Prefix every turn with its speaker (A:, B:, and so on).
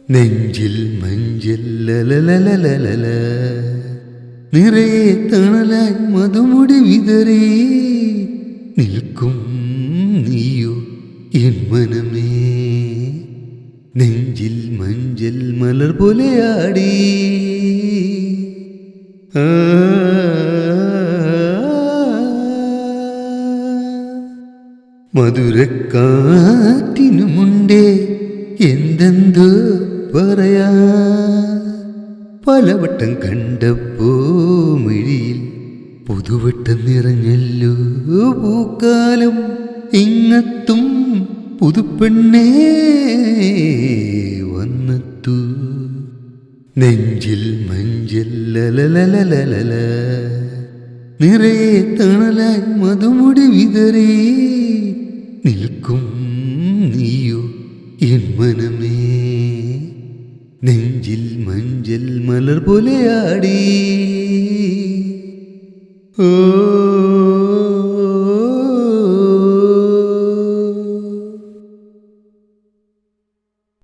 A: നെഞ്ചിൽ മഞ്ചൽ ലലലലലല നിറയെ തണലായി മധുമുടി വിതറി നിൽക്കും നീയോ എൻ മനമേ. നെഞ്ചിൽ മഞ്ചൽ മലർ പോലെയാടി മധുരക്കാറ്റിനുമുണ്ടേ എന്തെന്തോ പറയാ. പലവട്ടം കണ്ടപ്പോ മിഴിയിൽ പുതുവട്ടം നിറഞ്ഞല്ലോ പൂക്കാലം. ഇങ്ങത്തും പുതുപ്പെണ്ണേ വന്നെത്തു. നെഞ്ചിൽ മഞ്ചൽ ലലലലലല നിറയെ തണലായി മധുമുടി വിതറി നിൽക്കും നീയോ എൻ മനമേ. നെഞ്ചിൽ മഞ്ചൽ മലർ പോലെയാടി. ഓ